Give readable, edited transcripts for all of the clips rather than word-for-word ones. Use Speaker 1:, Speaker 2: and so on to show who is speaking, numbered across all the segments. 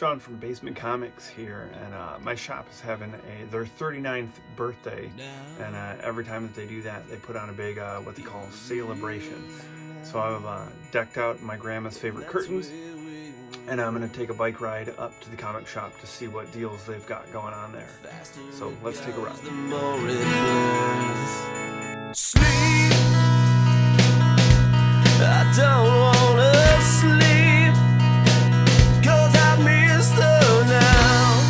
Speaker 1: Sean from BaseMint Comics here, and my shop is having their 39th birthday, and every time that they do that, they put on a big, what they call celebration. So I've decked out my grandma's favorite curtains, and I'm going to take a bike ride up to the comic shop to see what deals they've got going on there. So let's take a ride.
Speaker 2: Sleep, I don't wanna sleep, 'cause I miss the now.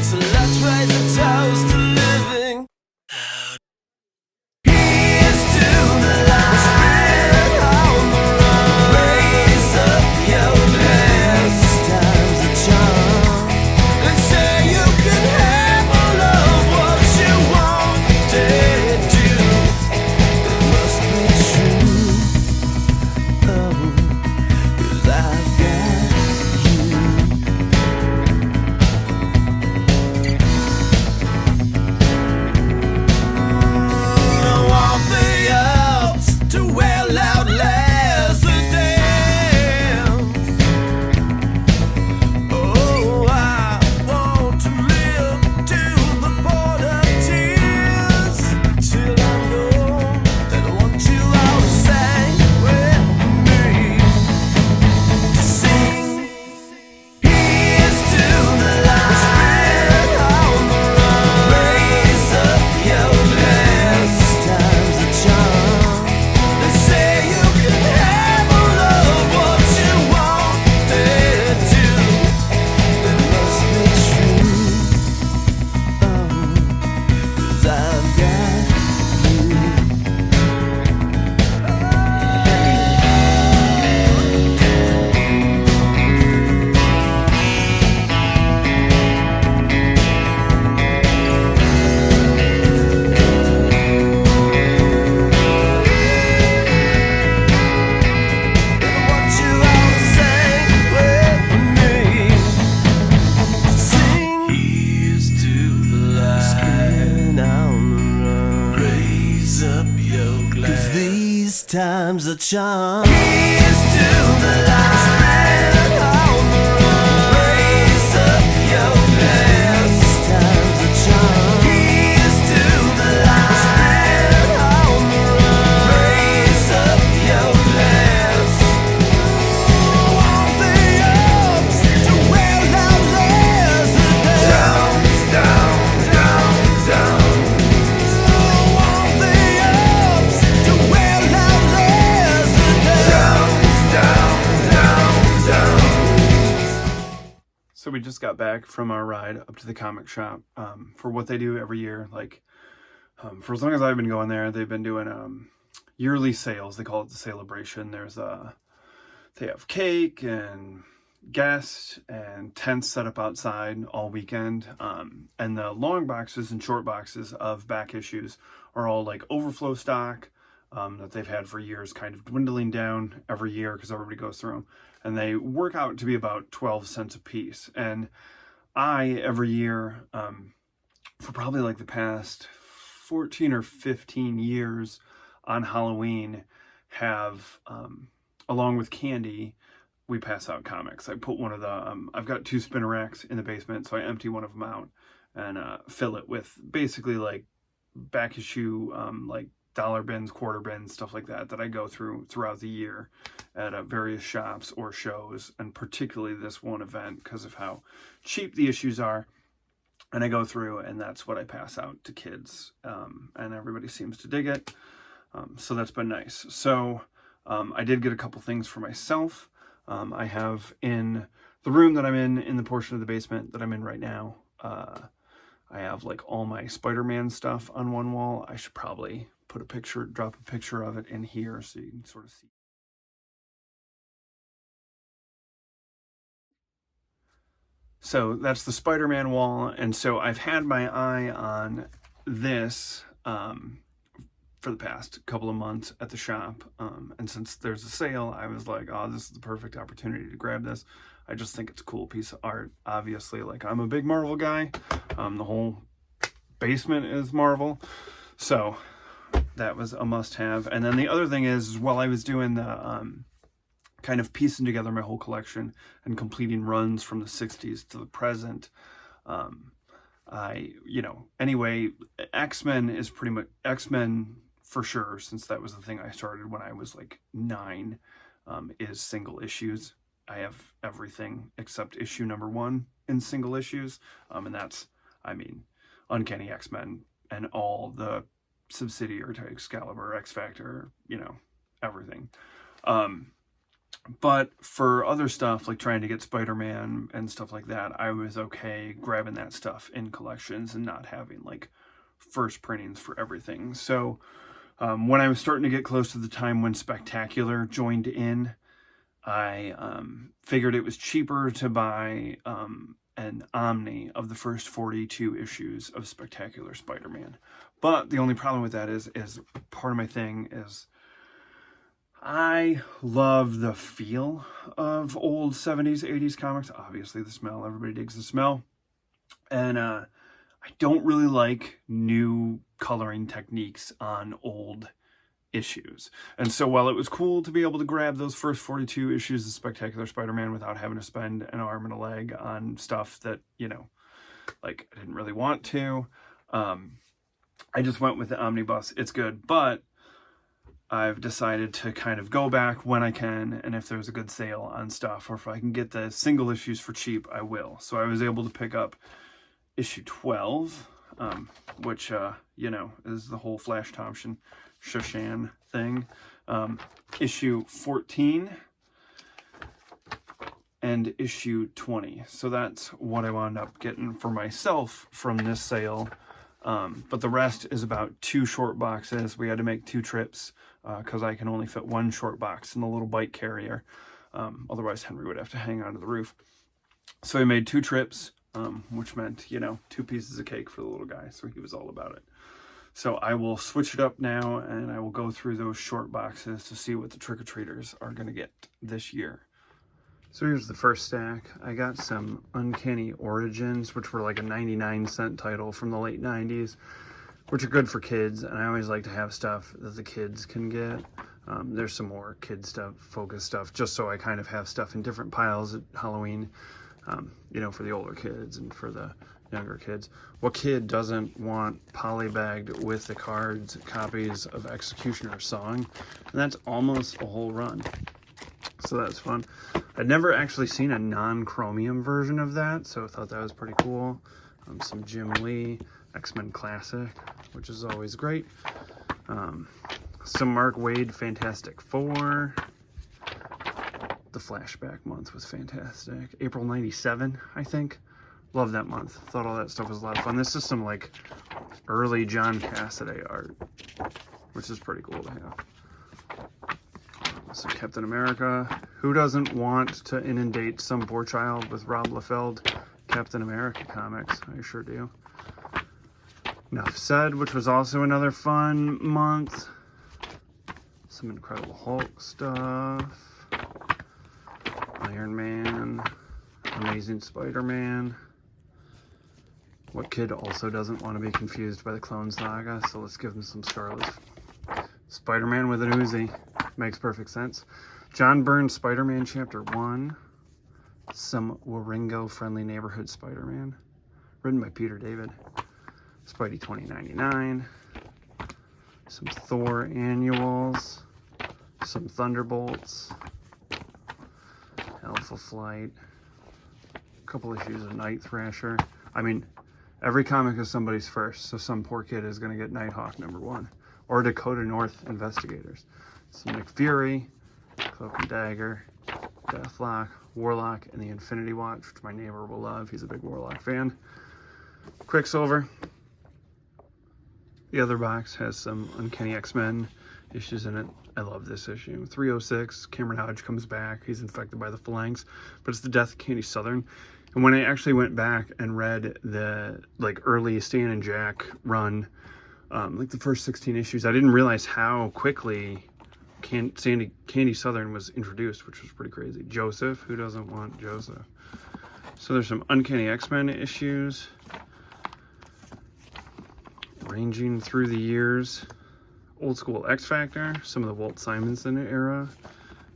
Speaker 2: So let's raise a toast to living. Here's to the light on the run. Raise up your glass, time's a charm. They say you can have all of what you wanted to. It must be true. Oh, 'cause I've got you. I want the ups to well outlast the downs. Oh, I want to live to the border tears, till I know that I want you all to sing with me. To sing. Here's to the light spread on the run. Raise up your glass, time's a charm. They say you can have all of what you wanted to. It must be true. Oh, 'cause I've got I want you all to sing with me. To sing. Here's to the light, spin on the run. Raise up your glass, 'cause these times are charm. Here's to the light, spin on the run. Raise up your glass, these times are charm. Here's to the light, spin on the run. Raise up your glass. Want the ups to well outlast the downs, down, down, down. Want the ups to well outlast the downs, down, down, down.
Speaker 1: So we just got back from our ride up to the comic shop for what they do every year. For as long as I've been going there, they've been doing yearly sales. They call it the celebration. They have cake and guests and tents set up outside all weekend. And the long boxes and short boxes of back issues are all like overflow stock that they've had for years, kind of dwindling down every year because everybody goes through them. And they work out to be about 12 cents a piece. And I, every year, for probably like the past 14 or 15 years on Halloween, have, along with candy, we pass out comics. I put one of the, I've got 2 spinner racks in the basement, so I empty one of them out and fill it with basically like back issue, like dollar bins, quarter bins, stuff like that I go through throughout the year at various shops or shows, and particularly this one event because of how cheap the issues are. And I go through, and that's what I pass out to kids, and everybody seems to dig it. So that's been nice. So I did get a couple things for myself. I have in the room that I'm in the portion of the basement that I'm in right now, I have like all my Spider-Man stuff on one wall. I should probably drop a picture of it in here so you can sort of see. So that's the Spider-Man wall, and so I've had my eye on this for the past couple of months at the shop, and since there's a sale, I was like, oh, this is the perfect opportunity to grab this. I just think it's a cool piece of art. Obviously, like, I'm a big Marvel guy. The whole basement is Marvel, so that was a must-have. And then the other thing is, while I was doing the kind of piecing together my whole collection and completing runs from the 60s to the present. Anyway, X-Men is pretty much X-Men for sure, since that was the thing I started when I was like 9, is single issues. I have everything except issue number 1 in single issues. And that's, Uncanny X-Men and all the subsidiary to Excalibur, X-Factor, everything. But for other stuff, like trying to get Spider-Man and stuff like that, I was okay grabbing that stuff in collections and not having like first printings for everything. So when I was starting to get close to the time when Spectacular joined in, I figured it was cheaper to buy an Omni of the first 42 issues of Spectacular Spider-Man. But the only problem with that is part of my thing is I love the feel of old 70s, 80s comics. Obviously the smell, everybody digs the smell. And I don't really like new coloring techniques on old issues. And so while it was cool to be able to grab those first 42 issues of Spectacular Spider-Man without having to spend an arm and a leg on stuff that, like I didn't really want to, I just went with the omnibus. It's good, but I've decided to kind of go back when I can, and if there's a good sale on stuff, or if I can get the single issues for cheap, I will. So I was able to pick up issue 12, which, is the whole Flash Thompson Shoshan thing. Issue 14 and issue 20. So that's what I wound up getting for myself from this sale. But the rest is about 2 short boxes. We had to make 2 trips because I can only fit 1 short box in the little bike carrier. Otherwise, Henry would have to hang onto the roof. So we made 2 trips, which meant, 2 pieces of cake for the little guy. So he was all about it. So I will switch it up now, and I will go through those short boxes to see what the trick-or-treaters are going to get this year. So here's the first stack. I got some Uncanny Origins, which were like a 99-cent title from the late 90s, which are good for kids, and I always like to have stuff that the kids can get. There's some more kid stuff, focus stuff, just so I kind of have stuff in different piles at Halloween, for the older kids and for the younger kids. What kid doesn't want polybagged with the cards copies of Executioner's Song? And that's almost a whole run. So that's fun. I'd never actually seen a non-chromium version of that, so I thought that was pretty cool. Some Jim Lee, X-Men Classic, which is always great. Some Mark Waid Fantastic Four. The Flashback month was fantastic. April 97, I think. Love that month. Thought all that stuff was a lot of fun. This is some like early John Cassaday art, which is pretty cool to have. So Captain America. Who doesn't want to inundate some poor child with Rob Liefeld Captain America comics? I sure do. Enough Said, which was also another fun month. Some Incredible Hulk stuff. Iron Man. Amazing Spider-Man. What kid also doesn't want to be confused by the Clone Saga? So let's give him some Scarlet. Spider-Man with an Uzi. Makes perfect sense. John Byrne's Spider-Man Chapter 1. Some Waringo Friendly Neighborhood Spider-Man. Written by Peter David. Spidey 2099. Some Thor annuals. Some Thunderbolts. Alpha Flight. A couple issues of Night Thrasher. Every comic is somebody's first, so some poor kid is going to get Nighthawk #1. Or Dakota North Investigators. Some Nick Fury, Cloak and Dagger, Deathlock, Warlock, and the Infinity Watch, which my neighbor will love. He's a big Warlock fan. Quicksilver. The other box has some Uncanny X-Men issues in it. I love this issue. 306, Cameron Hodge comes back. He's infected by the Phalanx, but it's the death of Candy Southern. And when I actually went back and read the early Stan and Jack run, the first 16 issues, I didn't realize how quickly Candy Southern was introduced, which was pretty crazy. Joseph, who doesn't want Joseph? So there's some Uncanny X-Men issues ranging through the years. Old school X Factor, some of the Walt Simonson era,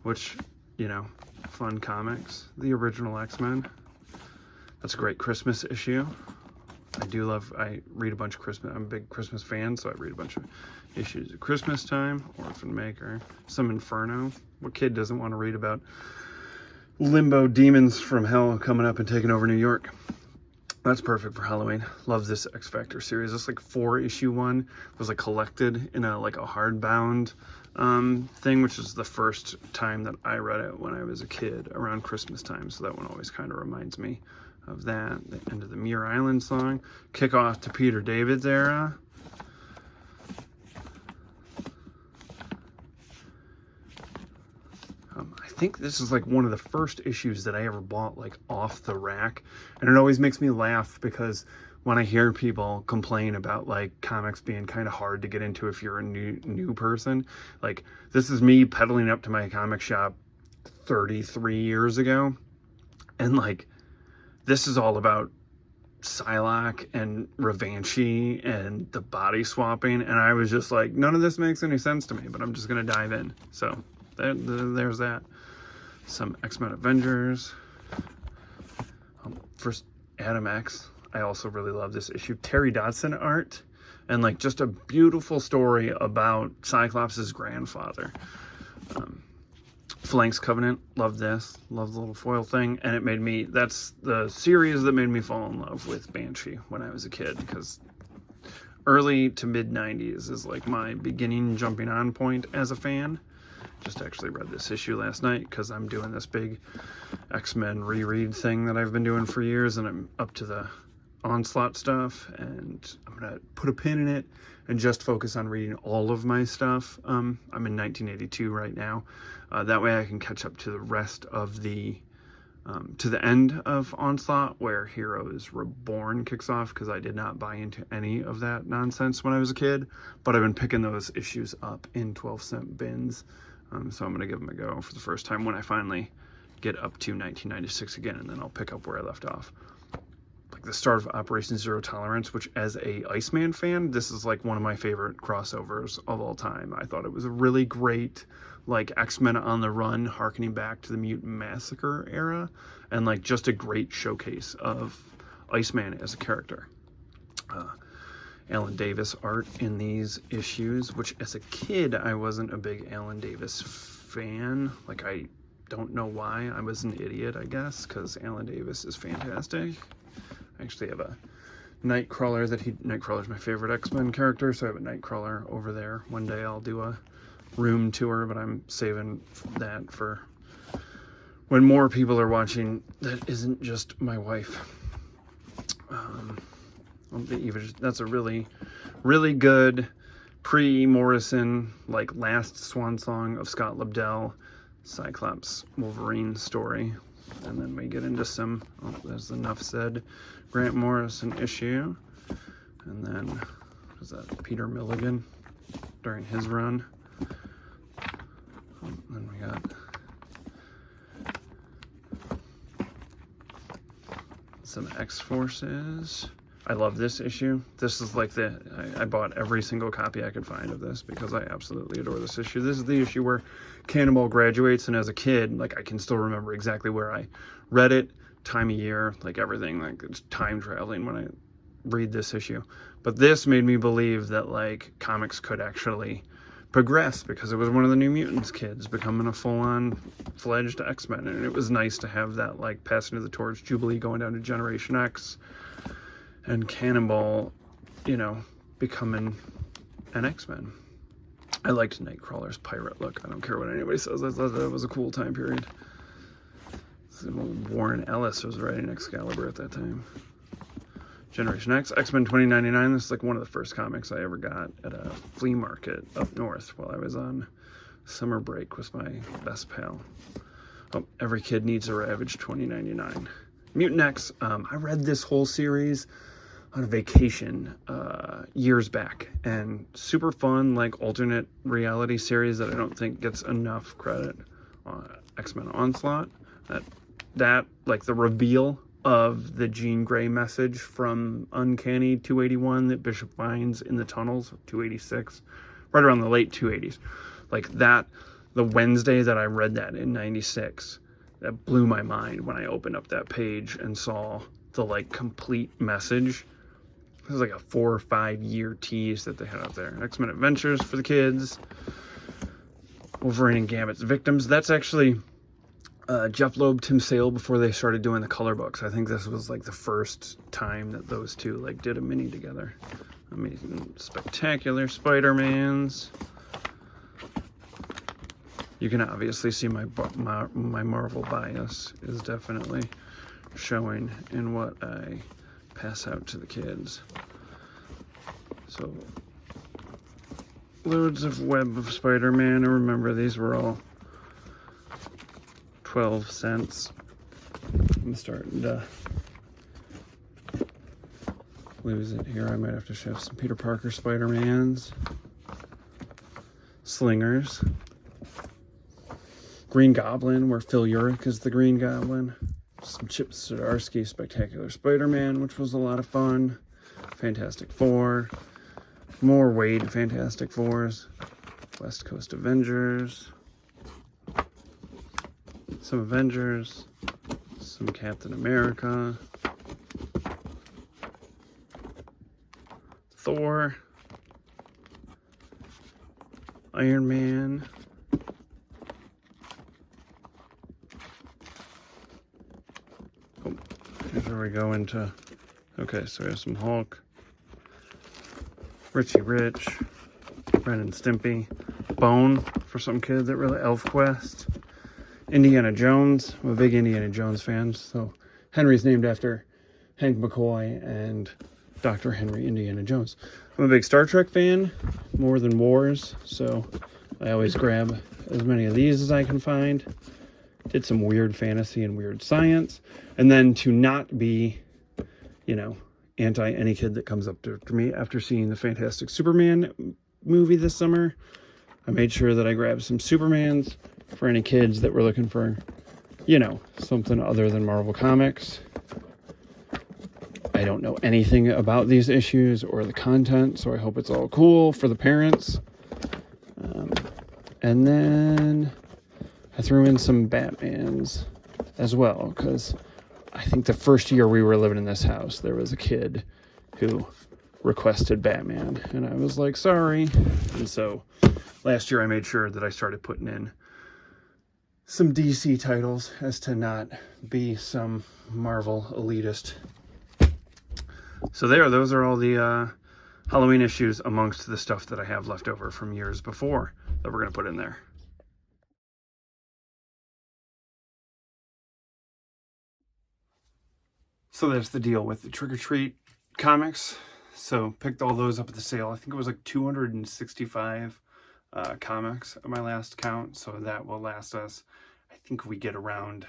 Speaker 1: which, you know, fun comics. The original X-Men. That's a great Christmas issue. I read a bunch of Christmas, I'm a big Christmas fan, so I read a bunch of issues at Christmas time. Orphan Maker, some Inferno. What kid doesn't want to read about limbo demons from hell coming up and taking over New York? That's perfect for Halloween. Love this X Factor series. This like 4-issue one. It was like collected in a hardbound thing, which is the first time that I read it when I was a kid around Christmas time. So that one always kind of reminds me of that. The end of the Muir Island song. Kick off to Peter David's era. I think this is like one of the first issues that I ever bought like off the rack, and it always makes me laugh because when I hear people complain about like comics being kind of hard to get into if you're a new person, like this is me pedaling up to my comic shop 33 years ago, and like this is all about Psylocke and Revanchi and the body swapping, and I was just like, none of this makes any sense to me, but I'm just gonna dive in. So there's that. Some X-Men Avengers. First, Adam X. I also really love this issue. Terry Dodson art, and like just a beautiful story about Cyclops' grandfather. Flanks Covenant, love this. Love the little foil thing, and it made me, that's the series that made me fall in love with Banshee when I was a kid, because early to mid 90s is like my beginning jumping on point as a fan. Just actually read this issue last night because I'm doing this big X-Men reread thing that I've been doing for years, and I'm up to the Onslaught stuff, and I'm gonna put a pin in it and just focus on reading all of my stuff. I'm in 1982 right now. That way I can catch up to the rest of the to the end of Onslaught, where Heroes Reborn kicks off, because I did not buy into any of that nonsense when I was a kid, but I've been picking those issues up in 12-cent bins. So I'm going to give them a go for the first time when I finally get up to 1996 again, and then I'll pick up where I left off. Like the start of Operation Zero Tolerance, which as a Iceman fan, this is like one of my favorite crossovers of all time. I thought it was a really great, like X-Men on the Run, harkening back to the Mutant Massacre era, and like just a great showcase of Iceman as a character. Alan Davis art in these issues, which as a kid I wasn't a big Alan Davis fan. Like, I don't know why. I was an idiot, I guess, because Alan Davis is fantastic. I actually have a Nightcrawler Nightcrawler's my favorite X-Men character, so I have a Nightcrawler over there. One day I'll do a room tour, but I'm saving that for when more people are watching that isn't just my wife. That's a really, really good pre-Morrison, like last swan song of Scott Lobdell, Cyclops Wolverine story. And then we get into some, there's enough said, Grant Morrison issue. And then, was that Peter Milligan during his run? And then we got some X-Forces. I love this issue. This is like I bought every single copy I could find of this because I absolutely adore this issue. This is the issue where Cannonball graduates, and as a kid, like I can still remember exactly where I read it, time of year, like everything. Like it's time traveling when I read this issue. But this made me believe that like comics could actually progress, because it was one of the New Mutants kids becoming a full-on fledged X-Men, and it was nice to have that like passing of the torch, Jubilee going down to Generation X, and Cannonball, you know, becoming an X-Men. I liked Nightcrawler's pirate look. I don't care what anybody says. I thought that was a cool time period. Warren Ellis was writing Excalibur at that time. Generation X, X-Men 2099. This is like one of the first comics I ever got at a flea market up north while I was on summer break with my best pal. Oh, Every Kid Needs a Ravage 2099. Mutant X, I read this whole series on a vacation years back, and super fun, like alternate reality series that I don't think gets enough credit. X-Men Onslaught, that like the reveal of the Jean Grey message from Uncanny 281 that Bishop finds in the tunnels of 286, right around the late 280s. Like the Wednesday that I read that in 96, that blew my mind when I opened up that page and saw the like complete message. It was like a 4 or 5 year tease that they had out there. X-Men Adventures for the kids. Wolverine and Gambit's Victims. That's actually Jeff Loeb, Tim Sale before they started doing the color books. I think this was like the first time that those two like did a mini together. Amazing, Spectacular Spider-Mans. You can obviously see my Marvel bias is definitely showing in what I pass out to the kids. So loads of Web of Spider-Man. I remember these were all 12 cents. I'm starting to lose it here. I might have to show some Peter Parker Spider-Mans. Slingers. Green Goblin, where Phil Urich is the Green Goblin. Some Chip Zdarsky Spectacular Spider-Man, which was a lot of fun. Fantastic Four. More Wade Fantastic Fours. West Coast Avengers. Some Avengers. Some Captain America. Thor. Iron Man. Oh, here we go into... Okay, so we have some Hulk. Richie Rich, Ren and Stimpy, Bone for some kids that really ElfQuest, Indiana Jones. I'm a big Indiana Jones fan, so Henry's named after Hank McCoy and Dr. Henry Indiana Jones. I'm a big Star Trek fan, More Than Wars, so I always grab as many of these as I can find. Did some weird fantasy and weird science, and then to not be, you know, anti any kid that comes up to me after seeing the Fantastic Superman movie this summer, I made sure that I grabbed some Supermans for any kids that were looking for, you know, something other than Marvel Comics. I don't know anything about these issues or the content, so I hope it's all cool for the parents. And then I threw in some Batmans as well, because I think the first year we were living in this house, there was a kid who requested Batman, and I was like, sorry. And so last year I made sure that I started putting in some DC titles as to not be some Marvel elitist. So those are all the Halloween issues amongst the stuff that I have left over from years before that we're going to put in there. So that's the deal with the Trick or Treat comics. So picked all those up at the sale. I think it was like 265 comics at my last count. So that will last us. I think we get around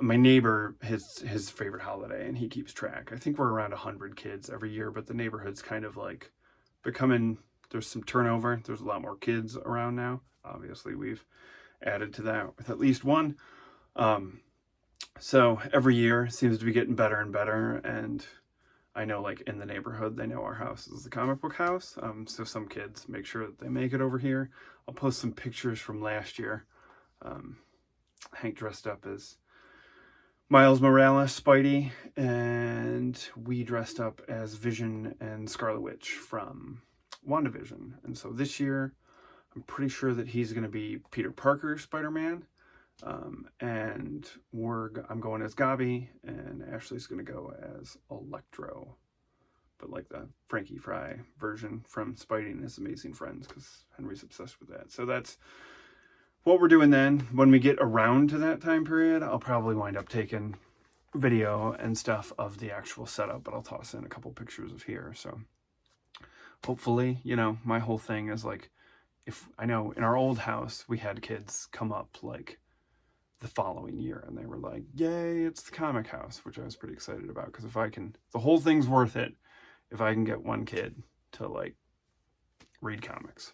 Speaker 1: my neighbor, his favorite holiday, and he keeps track. I think we're around 100 kids every year, but the neighborhood's kind of like becoming, there's some turnover. There's a lot more kids around now. Obviously, we've added to that with at least one. So every year seems to be getting better and better, and I know like in the neighborhood, they know our house is the comic book house. So some kids make sure that they make it over here. I'll post some pictures from last year. Hank dressed up as Miles Morales, Spidey, and we dressed up as Vision and Scarlet Witch from WandaVision. And so this year, I'm pretty sure that he's going to be Peter Parker, Spider-Man. And I'm going as Gabi, and Ashley's going to go as Electro, but like the Frankie Fry version from Spidey and His Amazing Friends, because Henry's obsessed with that. So that's what we're doing then. When we get around to that time period, I'll probably wind up taking video and stuff of the actual setup, but I'll toss in a couple pictures of here. So hopefully, you know, my whole thing is like, if I know in our old house, we had kids come up like the following year, and they were like, yay, it's the comic house, which I was pretty excited about, because if I can, the whole thing's worth it if I can get one kid to like read comics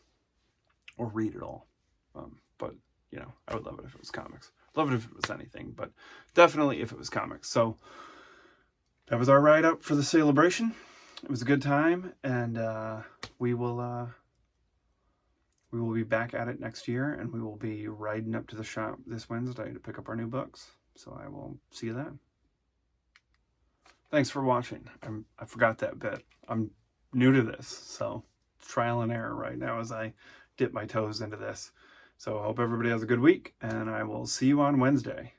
Speaker 1: or read it all. But you know, I would love it if it was comics. Love it if it was anything, but definitely if it was comics. So that was our ride up for the celebration. It was a good time, and we will we will be back at it next year, and we will be riding up to the shop this Wednesday to pick up our new books. So I will see you then. Thanks for watching. I forgot that bit. I'm new to this, so trial and error right now as I dip my toes into this. So I hope everybody has a good week, and I will see you on Wednesday.